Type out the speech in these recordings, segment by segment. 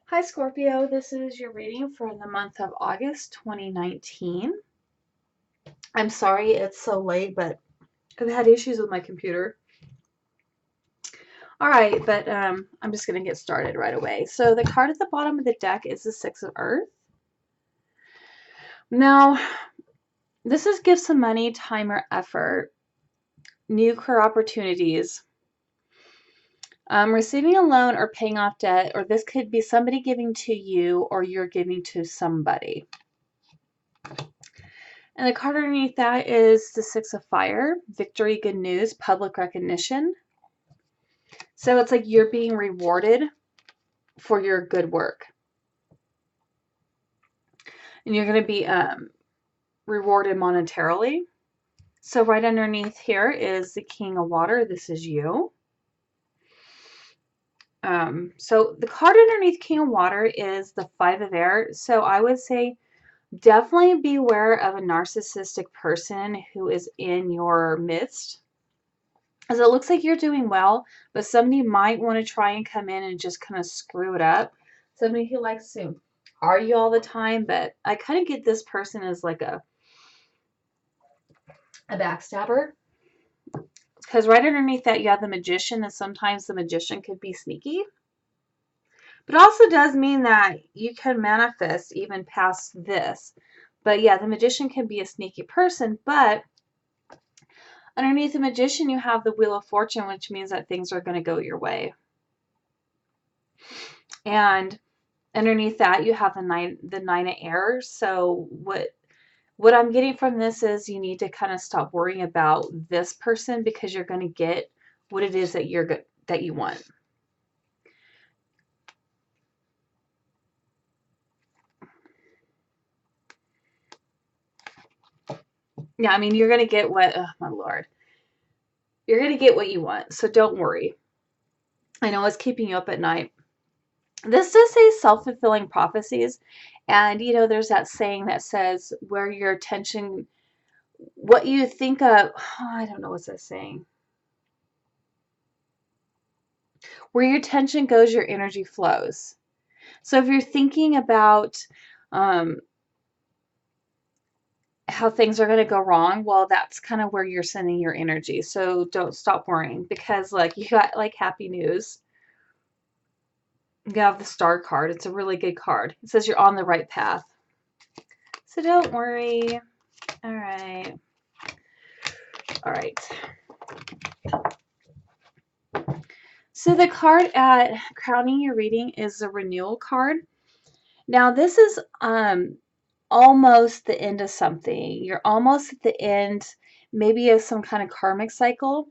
Hi Scorpio, this is your reading for the month of August 2019. I'm sorry it's so late, but I've had issues with my computer. All right, but I'm just going to get started right away. So the card at the bottom of the deck is the Six of Earth. Now, this is give some money, time, or effort, new career opportunities, receiving a loan or paying off debt, or this could be somebody giving to you or you're giving to somebody. And the card underneath that is the Six of Fire, victory, good news, public recognition. So it's like you're being rewarded for your good work. And you're going to be rewarded monetarily. So right underneath here is the King of Water. This is you. So the card underneath King of Water is the Five of Air. So I would say definitely beware of a narcissistic person who is in your midst. As it looks like you're doing well, but somebody might want to try and come in and just kind of screw it up. Somebody who likes to argue all the time, but I kind of get this person as like a backstabber. Because right underneath that you have the Magician, and sometimes the Magician could be sneaky. But it also does mean that you can manifest even past this. But yeah, the Magician can be a sneaky person, but underneath the Magician you have the Wheel of Fortune, which means that things are going to go your way. And underneath that you have the nine of air. So what I'm getting from this is you need to kind of stop worrying about this person because you're going to get what it is that you want. Yeah, I mean, you're going to get what, oh my Lord, you're going to get what you want. So don't worry. I know it's keeping you up at night. This does say self-fulfilling prophecies. And, you know, there's that saying that says where your attention, what you think of, oh, I don't know what's that saying. Where your attention goes, your energy flows. So if you're thinking about how things are going to go wrong, well, that's kind of where you're sending your energy. So don't stop worrying because like you got like happy news. You have the Star card. It's a really good card. It says you're on the right path. So don't worry. All right. All right. So the card at crowning your reading is the renewal card. Now this is almost the end of something. You're almost at the end maybe of some kind of karmic cycle.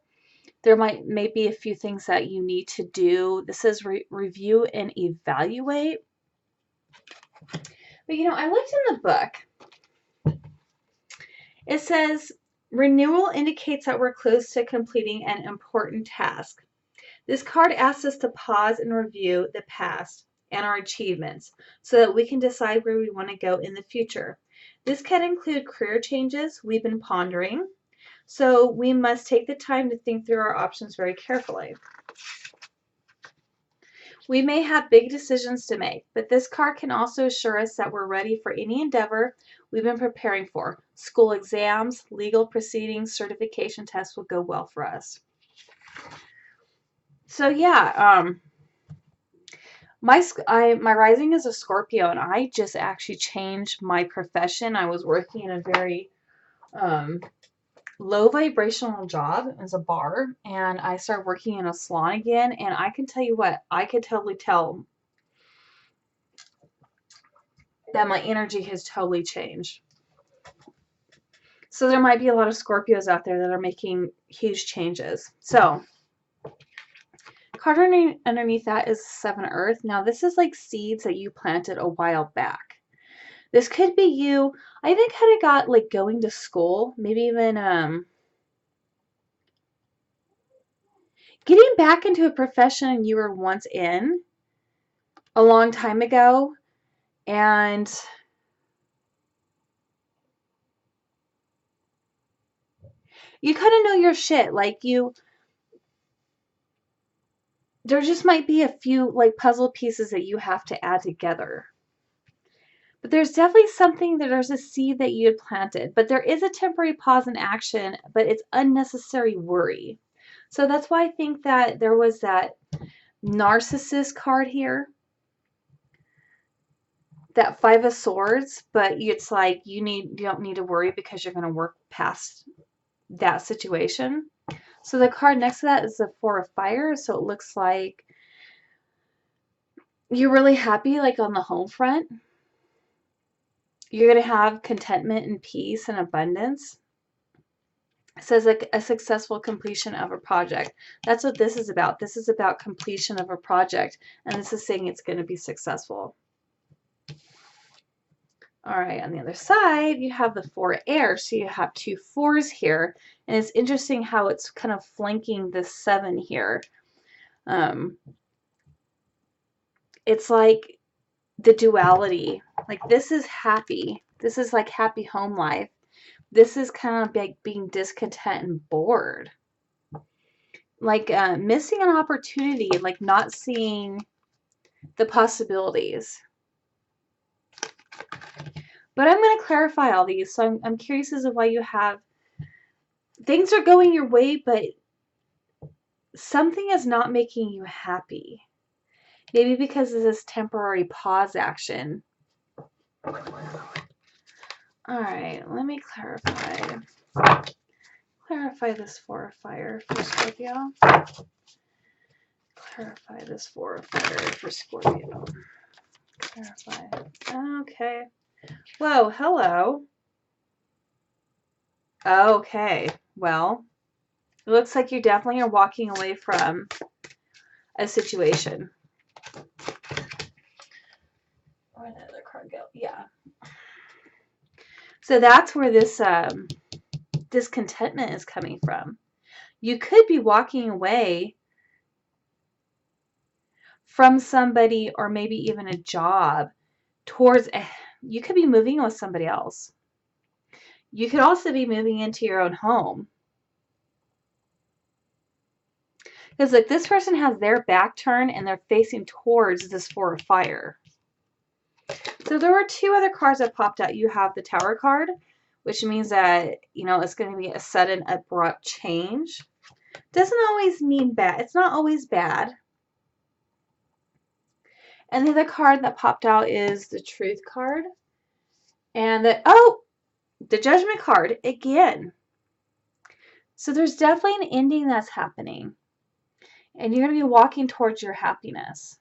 There may be a few things that you need to do. This is review and evaluate. But you know, I looked in the book. It says renewal indicates that we're close to completing an important task. This card asks us to pause and review the past and our achievements so that we can decide where we want to go in the future. This can include career changes we've been pondering, so we must take the time to think through our options very carefully. We may have big decisions to make, but this card can also assure us that we're ready for any endeavor we've been preparing for. School exams, legal proceedings, certification tests will go well for us. So yeah, my rising is a Scorpio, and I just actually changed my profession. I was working in a very low vibrational job as a bar, and I started working in a salon again, and I can tell you what, I could totally tell that my energy has totally changed. So there might be a lot of Scorpios out there that are making huge changes. So card underneath that is Seven Earth. Now this is like seeds that you planted a while back. This could be you. I even kind of got like going to school, maybe even getting back into a profession you were once in a long time ago, and you kind of know your shit. Like there just might be a few like puzzle pieces that you have to add together. But there's definitely something that there's a seed that you had planted, but there is a temporary pause in action, but it's unnecessary worry. So that's why I think that there was that narcissist card here, that Five of Swords, but it's like you don't need to worry because you're going to work past that situation. So the card next to that is the Four of Fire, so it looks like you're really happy like on the home front. You're going to have contentment and peace and abundance. It says like a successful completion of a project. That's what this is about. This is about completion of a project, and this is saying it's going to be successful. All right, on the other side, you have the Four of Air, so you have two fours here, and it's interesting how it's kind of flanking this 7 here. It's like the duality. Like this is happy. This is like happy home life. This is kind of like being discontent and bored. Like missing an opportunity, like not seeing the possibilities. But I'm going to clarify all these. So I'm curious as to why you have things are going your way, but something is not making you happy. Maybe because of this temporary pause action. All right, let me clarify. Clarify this Four of Fire for Scorpio. Clarify this Four of Fire for Scorpio. Clarify. Okay. Whoa, hello. Okay, well, it looks like you definitely are walking away from a situation. Where'd the other card go? Yeah. So that's where this discontentment is coming from. You could be walking away from somebody or maybe even a job towards you could be moving with somebody else. You could also be moving into your own home. Because like this person has their back turned and they're facing towards this Four of Fire. So there were two other cards that popped out. You have the Tower card, which means that, you know, it's going to be a sudden abrupt change. Doesn't always mean bad. It's not always bad. And the other card that popped out is the Truth card. And the Judgment card again. So there's definitely an ending that's happening. And you're going to be walking towards your happiness.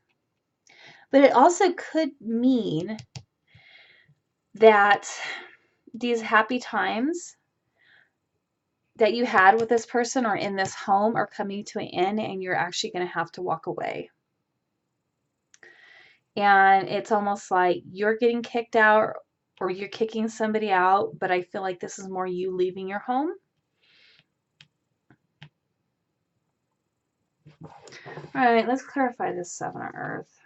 But it also could mean that these happy times that you had with this person or in this home are coming to an end and you're actually going to have to walk away. And it's almost like you're getting kicked out or you're kicking somebody out, but I feel like this is more you leaving your home. All right, let's clarify this 7 of Earth.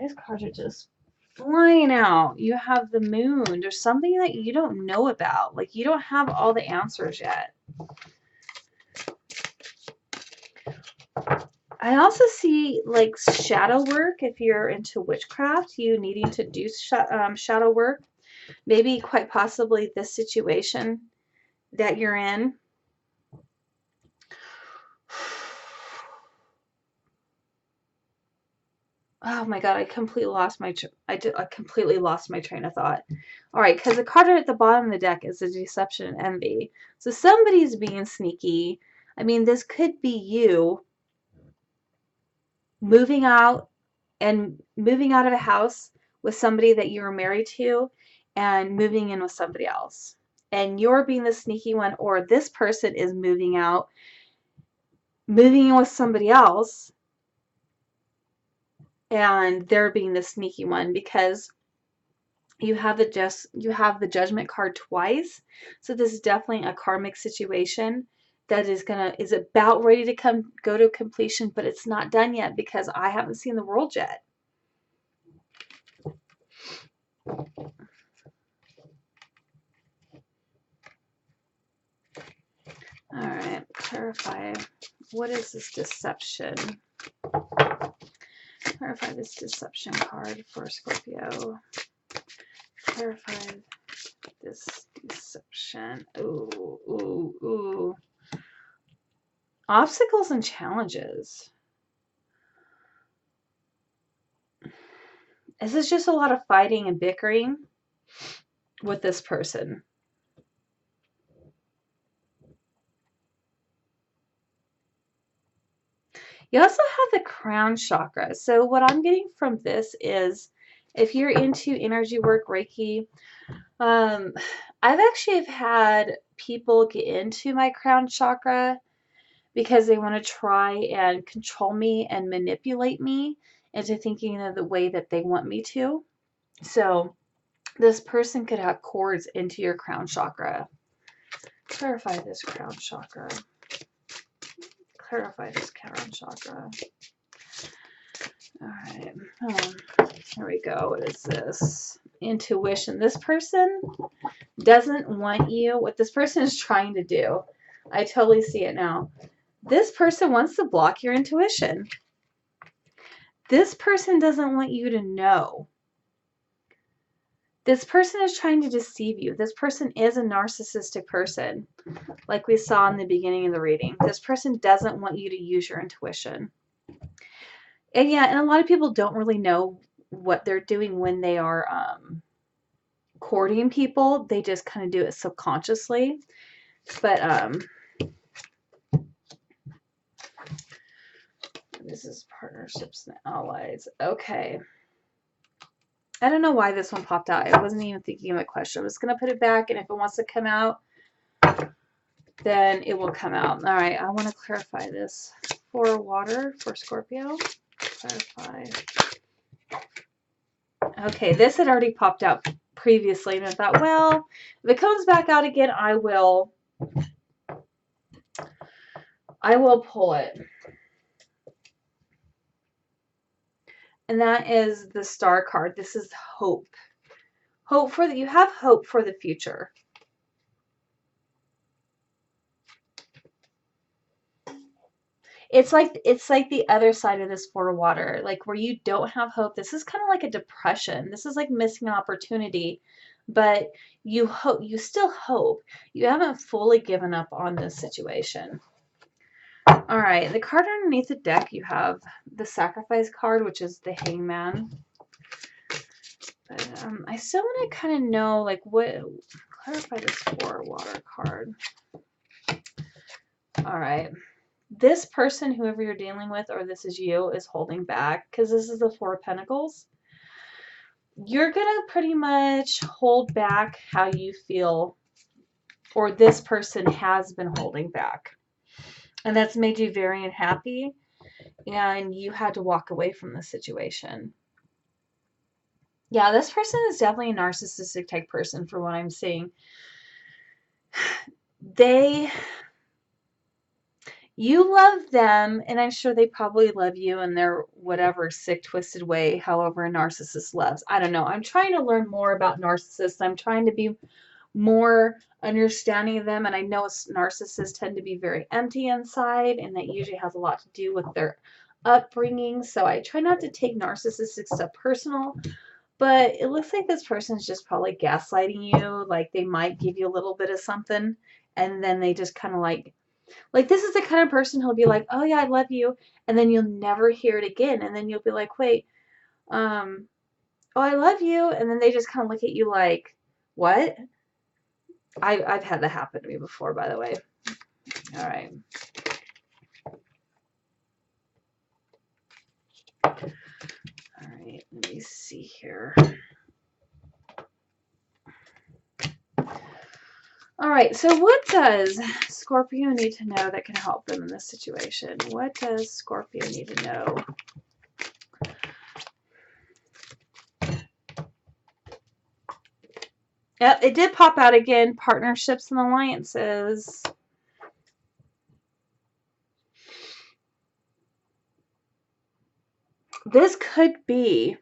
These cards are just flying out. You have the Moon. There's something that you don't know about. Like you don't have all the answers yet. I also see like shadow work. If you're into witchcraft, you needing to do shadow work. Maybe quite possibly this situation that you're in. Oh my God, I completely lost my train of thought. All right, because the card at the bottom of the deck is the Deception and Envy. So somebody's being sneaky. I mean, this could be you moving out of a house with somebody that you were married to and moving in with somebody else. And you're being the sneaky one, or this person is moving out, moving in with somebody else, and they're being the sneaky one because you have the Judgment card twice. So this is definitely a karmic situation that is about ready to go to completion, but it's not done yet because I haven't seen the world yet. All right, clarify. What is this deception? Clarify this deception card for Scorpio. Clarify this deception. Ooh, ooh, ooh. Obstacles and challenges. This is just a lot of fighting and bickering with this person. You also have the crown chakra. So what I'm getting from this is if you're into energy work, Reiki, I've actually had people get into my crown chakra because they want to try and control me and manipulate me into thinking of the way that they want me to. So this person could have cords into your crown chakra. Clarify this crown chakra. Clarify this crown chakra. All right. Here we go. What is this? Intuition. This person doesn't want you. What this person is trying to do, I totally see it now. This person wants to block your intuition. This person doesn't want you to know. This person is trying to deceive you. This person is a narcissistic person, like we saw in the beginning of the reading. This person doesn't want you to use your intuition. And yeah, and a lot of people don't really know what they're doing when they are courting people. They just kind of do it subconsciously. But this is partnerships and allies. Okay. I don't know why this one popped out. I wasn't even thinking of a question. I'm just going to put it back, and if it wants to come out, then it will come out. All right, I want to clarify this for water for Scorpio. Clarify. Okay, this had already popped out previously, and I thought, well, if it comes back out again, I will pull it. And that is the Star card. This is hope. Hope for that. You have hope for the future. It's like the other side of this Four of Water, like where you don't have hope. This is kind of like a depression. This is like missing an opportunity, but you hope, you still hope. You haven't fully given up on this situation. All right, the card underneath the deck, you have the Sacrifice card, which is the Hangman. But I still want to kind of know, like, what, clarify this Four of Water card. All right. This person, whoever you're dealing with, or this is you, is holding back because this is the Four of Pentacles. You're going to pretty much hold back how you feel, or this person has been holding back. And that's made you very unhappy, and you had to walk away from the situation. Yeah, this person is definitely a narcissistic type person for what I'm seeing. You love them, and I'm sure they probably love you in their whatever sick, twisted way, however a narcissist loves. I don't know. I'm trying to learn more about narcissists. I'm trying to be more understanding of them, and I know narcissists tend to be very empty inside, and that usually has a lot to do with their upbringing. So I try not to take narcissistic stuff personal, but it looks like this person's just probably gaslighting you. Like they might give you a little bit of something, and then they just kind of like this is the kind of person who'll be like, oh yeah, I love you, and then you'll never hear it again, and then you'll be like, wait, oh, I love you, and then they just kind of look at you like, what? I've had that happen to me before, by the way. All right. All right, let me see here. All right, so what does Scorpio need to know that can help them in this situation? What does Scorpio need to know? Yep, it did pop out again. Partnerships and alliances. This could be,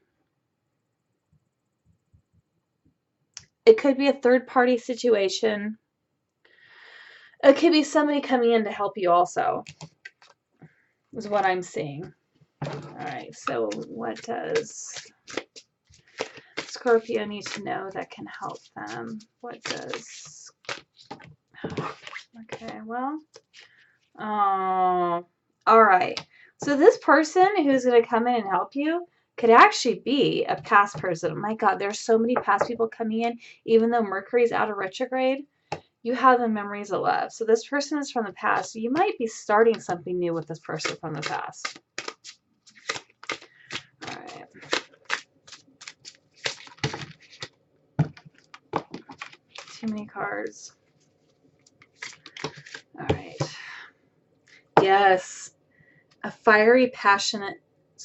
it could be a third-party situation. It could be somebody coming in to help you also, is what I'm seeing. All right, so what does Scorpio need to know that can help them? What does... Okay, well... Oh, all right. So this person who's going to come in and help you could actually be a past person. Oh my God, there's so many past people coming in, even though Mercury's out of retrograde. You have the memories of love. So this person is from the past. So you might be starting something new with this person from the past. All right. Too many cards. All right. Yes. A fiery, passionate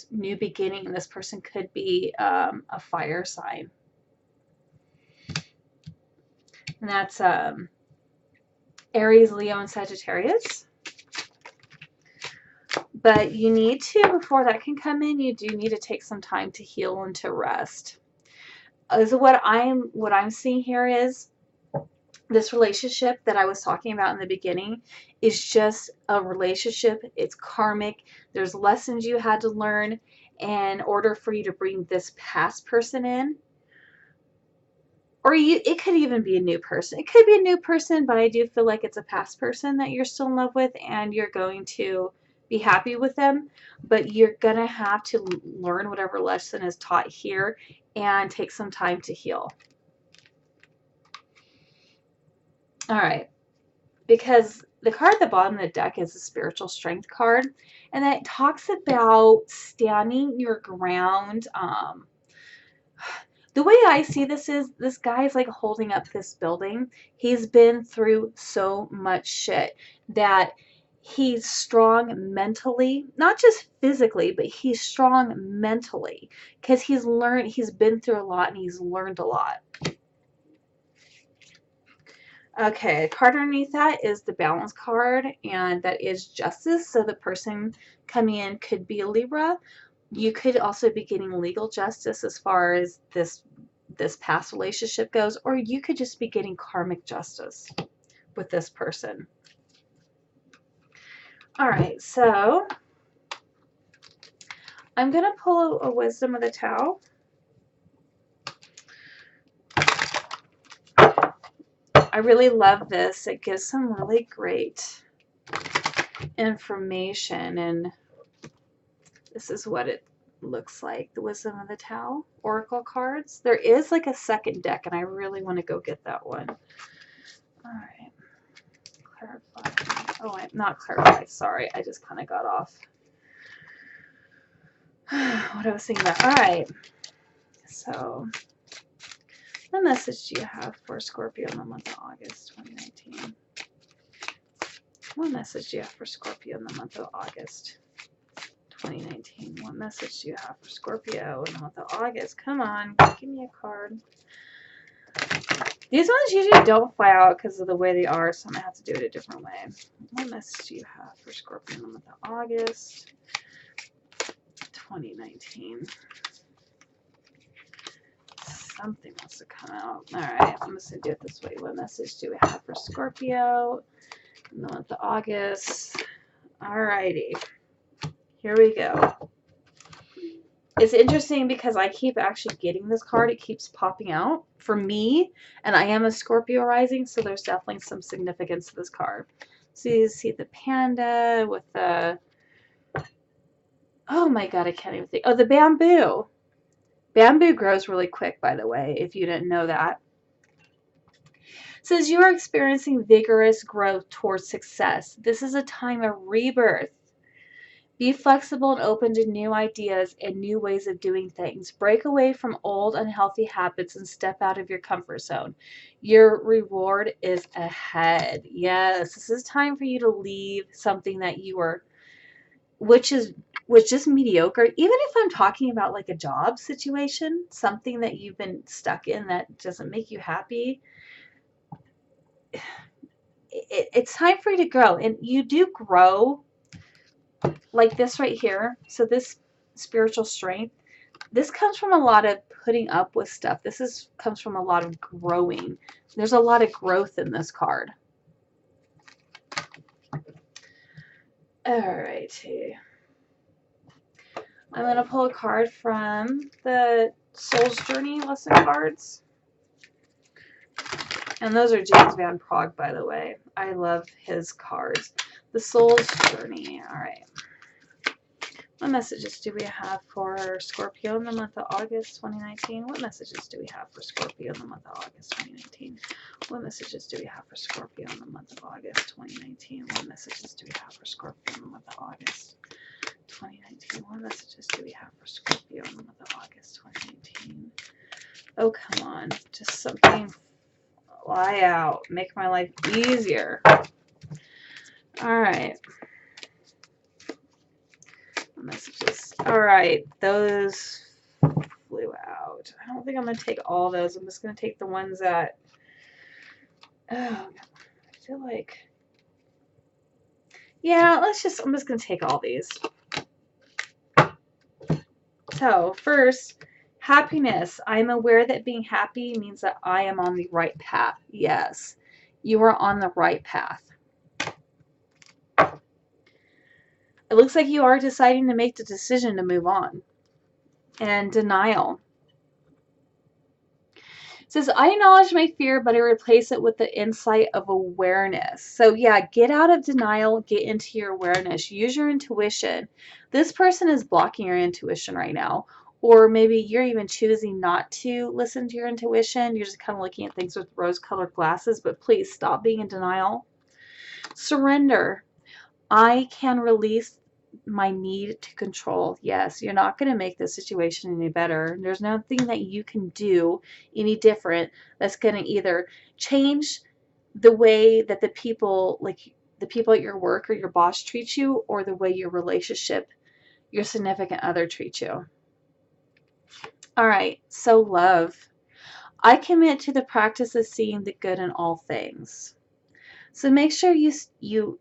new beginning. And this person could be a fire sign. And that's Aries, Leo, and Sagittarius. But you need to, before that can come in, you do need to take some time to heal and to rest. So what I'm seeing here is this relationship that I was talking about in the beginning is just a relationship. It's karmic. There's lessons you had to learn in order for you to bring this past person in. Or it could even be a new person. It could be a new person, but I do feel like it's a past person that you're still in love with and you're going to be happy with them. But you're going to have to learn whatever lesson is taught here and take some time to heal. All right. Because the card at the bottom of the deck is the spiritual strength card. And that talks about standing your ground. The way I see this is this guy is like holding up this building. He's been through so much shit that he's strong mentally, not just physically, but he's strong mentally because he's been through a lot and he's learned a lot. Okay, the card underneath that is the balance card, and that is justice. So the person coming in could be a Libra. You could also be getting legal justice as far as this past relationship goes, or you could just be getting karmic justice with this person. All right, so I'm going to pull a wisdom of the Tao. I really love this. It gives some really great information, and this is what it looks like. The Wisdom of the Tao Oracle cards. There is like a second deck, and I really want to go get that one. All right. Clarify. Oh, not clarify. Sorry, I just kind of got off what I was thinking about. All right. So, what message do you have for Scorpio in the month of August 2019? What message do you have for Scorpio in the month of August 2019? What message do you have for Scorpio in the month of August? Come on, give me a card. These ones usually don't fly out because of the way they are, so I'm going to have to do it a different way. What message do you have for Scorpio in the month of August 2019? Something wants to come out. All right, I'm just going to do it this way. What message do we have for Scorpio in the month of August? All righty. Here we go. It's interesting because I keep actually getting this card. It keeps popping out for me, and I am a Scorpio rising, so there's definitely some significance to this card. So you see the panda with the... Oh my God, I can't even think. Oh, the bamboo. Bamboo grows really quick, by the way, if you didn't know that. It says you are experiencing vigorous growth towards success. This is a time of rebirth. Be flexible and open to new ideas and new ways of doing things. Break away from old unhealthy habits and step out of your comfort zone. Your reward is ahead. Yes, this is time for you to leave something that you were, which is just mediocre. Even if I'm talking about like a job situation, something that you've been stuck in that doesn't make you happy. It's time for you to grow, and you do grow like this right here. So this spiritual strength, this comes from a lot of putting up with stuff. Comes from a lot of growing. There's a lot of growth in this card. Alrighty. I'm going to pull a card from the Soul's Journey lesson cards. And those are James Van Praagh, by the way. I love his cards. The Soul's Journey. Alright. What messages do we have for Scorpio in the month of August 2019? What messages do we have for Scorpio in the month of August 2019? What messages do we have for Scorpio in the month of August 2019? What messages do we have for Scorpio in the month of August 2019? What messages do we have for Scorpio in the month of August 2019? Oh, come on. Just something fly out. Make my life easier. Alright. Messages. Alright. Those flew out. I don't think I'm going to take all those. I'm just going to take the ones that... Oh, I feel like... Yeah, I'm just going to take all these. So, first, happiness. I'm aware that being happy means that I am on the right path. Yes, you are on the right path. It looks like you are deciding to make the decision to move on. And denial. It says, I acknowledge my fear, but I replace it with the insight of awareness. So yeah, get out of denial, get into your awareness, use your intuition. This person is blocking your intuition right now. Or maybe you're even choosing not to listen to your intuition. You're just kind of looking at things with rose-colored glasses, but please stop being in denial. Surrender. I can release my need to control. Yes, you're not going to make the situation any better. There's nothing that you can do any different that's going to either change the way that the people, like the people at your work or your boss treat you, or the way your relationship, your significant other treats you. All right, so love. I commit to the practice of seeing the good in all things. So make sure you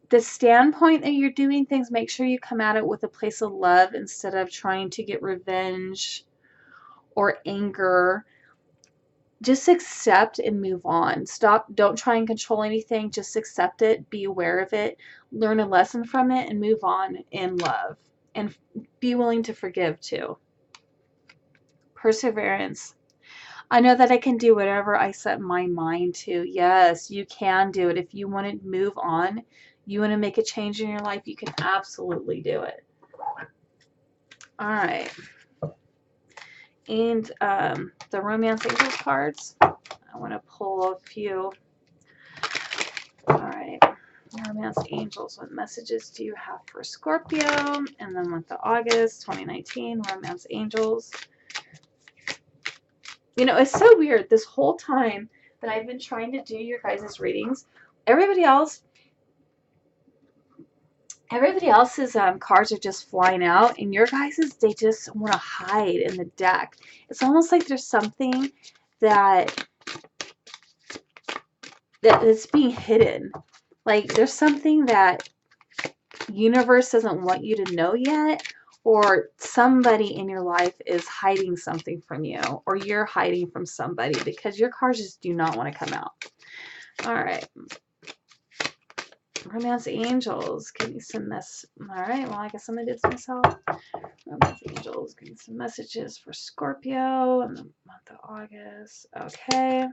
the standpoint that you're doing things, make sure you come at it with a place of love instead of trying to get revenge or anger. Just accept and move on. Stop. Don't try and control anything. Just accept it. Be aware of it. Learn a lesson from it and move on in love. And be willing to forgive too. Perseverance. I know that I can do whatever I set my mind to. Yes, you can do it. If you want to move on, you want to make a change in your life, you can absolutely do it. All right. And the Romance Angels cards, I want to pull a few. All right. Romance Angels, what messages do you have for Scorpio in the month of August 2019? Romance Angels. You know, it's so weird. This whole time that I've been trying to do your guys' readings, everybody else's cards are just flying out, and your guys's, they just want to hide in the deck. It's almost like there's something that's being hidden. Like there's something that universe doesn't want you to know yet, or somebody in your life is hiding something from you, or you're hiding from somebody, because your cards just do not want to come out. All right. Romance Angels, give me some Alright, well, I guess I'm going to do this myself. Romance Angels, give me some messages for Scorpio in the month of August. Okay.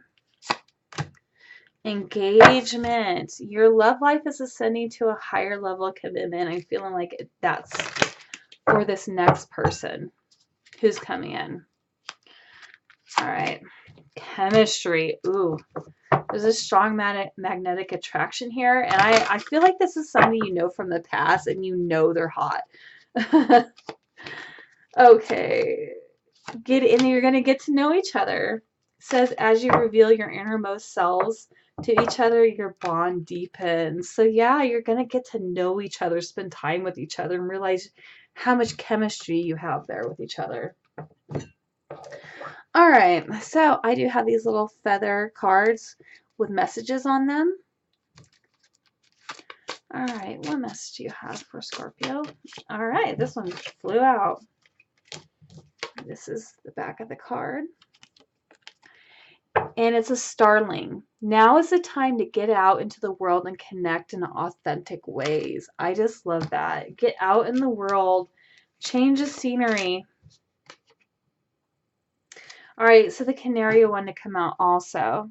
Engagement. Your love life is ascending to a higher level of commitment. I'm feeling like that's for this next person who's coming in. Alright. Chemistry. Ooh. There's a strong magnetic attraction here, and I feel like this is somebody you know from the past, and you know they're hot. Okay. Get in there. You're going to get to know each other. It says, as you reveal your innermost selves to each other, your bond deepens. So yeah, you're going to get to know each other, spend time with each other, and realize how much chemistry you have there with each other. All right, so I do have these little feather cards with messages on them. All right, what message do you have for Scorpio? All right, this one flew out. This is the back of the card. and it's a starling. Now is the time to get out into the world and connect in authentic ways. I just love that. Get out in the world, change the scenery. All right, so the canary wanted to come out also.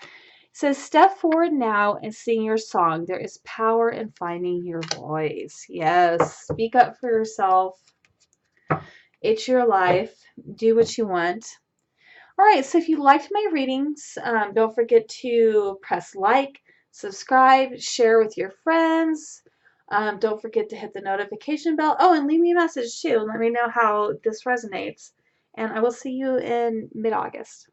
It says, step forward now and sing your song. There is power in finding your voice. Yes, speak up for yourself. It's your life. Do what you want. All right, so if you liked my readings, don't forget to press like, subscribe, share with your friends. Don't forget to hit the notification bell. Oh, and leave me a message too. Let me know how this resonates. And I will see you in mid-August.